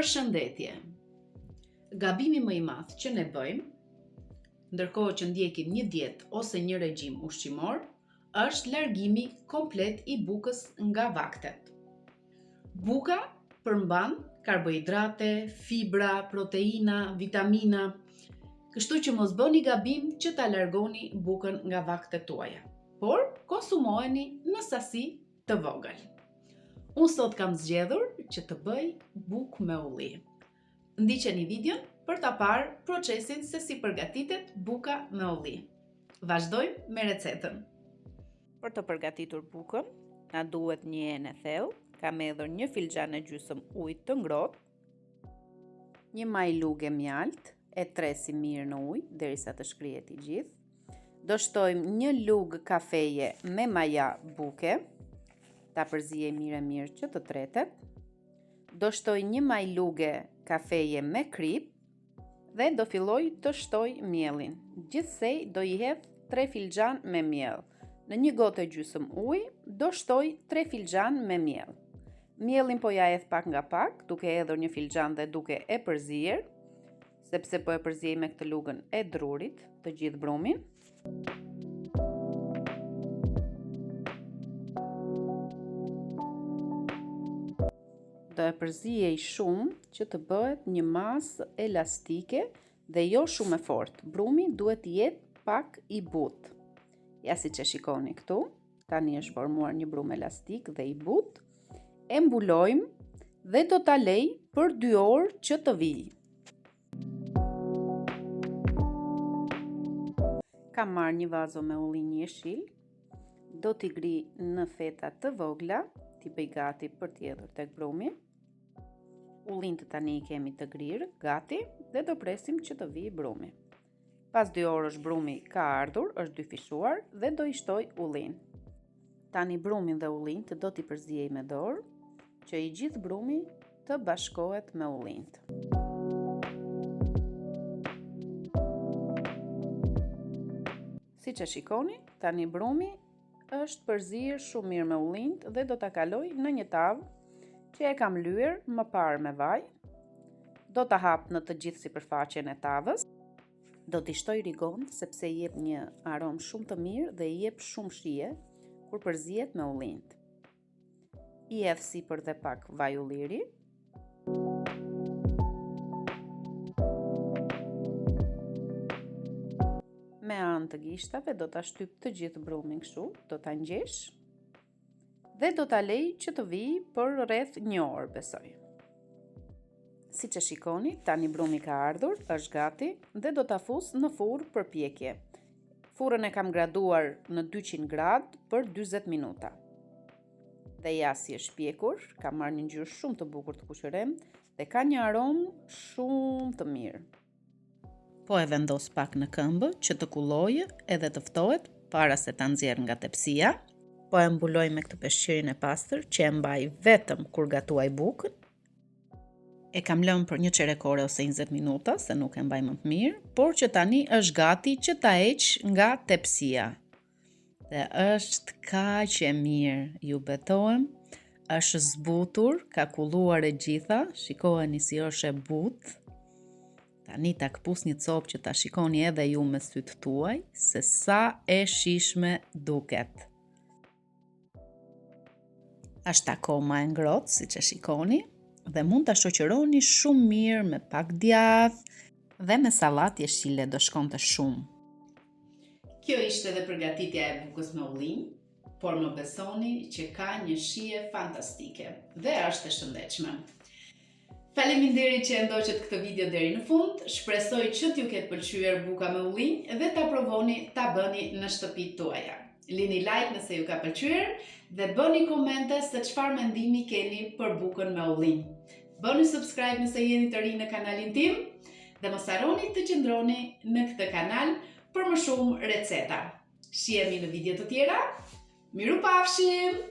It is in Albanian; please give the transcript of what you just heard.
Përshëndetje. Gabimi më i madh që ne bëjmë, ndërkohë që ndjekim një dietë ose një regjim ushqimor, është largimi komplet i bukës nga vaktet. Buka përmban karbohidrate, fibra, proteina, vitamina, kështu që mos bëni gabim që ta largoni bukën nga vaktet tuaja, por konsumoheni në sasi të vogël. Unë sot kam zgjedhur që të bëj bukë me ulli. Ndiqeni videon për ta parë procesin se si përgatitet buka me ulli. Vazhdojmë me recetën. Për të përgatitur bukën, na duhet një enë e thellë, kam hedhur 1 filxhan e gjysmë ujë të ngrohtë, 1 maj lugë mjalt, e tresi mirë në ujë derisa të shkrihet i gjithë. Do shtojmë 1 lugë kafeje me maja buke, ta përzijej mirë që të tretet. Do shtoj 1 maj lugë kafeje me krip dhe do filloj të shtoj miellin. Gjithsej do i hedh 3 filxhan me miell. Në 1 gotë e gjysmë ujë do shtoj 3 filxhan me miell. Miellin po ja hedh pak nga pak, duke hedhur 1 filxhan dhe duke e përzier, sepse po e përzijej me këtë lugën e drurit të gjithë brumin. Do e përzijej shumë që të bëhet një masë elastike dhe jo shumë e fortë. Brumi duhet të jetë pak i butë. Ja siç e shikoni këtu, tani është formuar një brum elastik dhe i butë. E mbulojmë dhe do ta lej për 2 orë që të vijë. Kam marrë një vazo me ullin jeshil. Do t'i gri në feta të vogla, t'i bëj gati për t'i hedhur tek brumi. Ullin të tani i kemi të grirë, gati, dhe do presim që të vijë brumi. Pas 2 orësh brumi ka ardhur, është dyfishuar dhe do i shtoj ullin. Tani brumin dhe ullin të do t'i përzijej me dorë, që i gjithë brumi të bashkohet me ullin. Si që shikoni, tani brumi është përzirë shumë mirë me ullin dhe do t'a kaloj në një tavë që e kam lyer më parë me vaj. Do ta hap në të gjithë sipërfaqen e tavës. Do t'i shtoj rigon sepse i jep një aromë shumë të mirë dhe i jep shumë shije kur përzihet me ullin. I hedh sipër dhe pak vaj ulliri. Me anë të gishtave do ta shtyp të gjithë brumin kështu, do ta ngjesh. Dhe do ta lej që të vijë për rreth 1 orë, besoj. Si që shikoni, tani brumi ka ardhur, është gati dhe do ta fus në furrë për pjekje. Furrën e kam graduar në 200 gradë për 40 minuta. Dhe ja si është pjekur, ka marrë një ngjyrë shumë të bukur të kuqërem dhe ka një aromë shumë të mirë. Po e vendos pak në këmbë që të kullojë edhe të ftohet para se ta nxjerr nga tepsia. Po e mbuloj me këtë peshqirin e pastër që e mbaj vetëm kur gatuaj bukën. E kam lënë për 1 çerekore ose 20 minuta, se nuk e mbaj më të mirë, por që tani është gati që ta heq nga tepsia. Dhe është kaq e mirë, ju betohem, është zbutur, ka kulluar e gjitha, shikoheni si është e butë. Tani ta këpus një copë që ta shikoni edhe ju me sytë tuaj, se sa e shishme duket. Është akoma e ngrohtë, siç e shikoni, dhe mund ta shoqëroni shumë mirë me pak djathë dhe me sallatë jeshile do shkonte shumë. Kjo ishte edhe përgatitja e bukës me ullin, por më besoni që ka një shije fantastike dhe është e shëndetshme. Faleminderit që e ndoqët këtë video deri në fund. Shpresoj që t'ju ketë pëlqyer buka me ullin dhe ta provoni ta bëni në shtëpitë tuaja. Lini like nëse ju ka pëlqyer dhe bëni komente se çfarë mendimi keni për bukën me ullin. Bëni subscribe nëse jeni të ri në kanalin tim dhe mos harroni të qëndroni në këtë kanal për më shumë receta. Shihemi në video të tjera. Mirupafshim!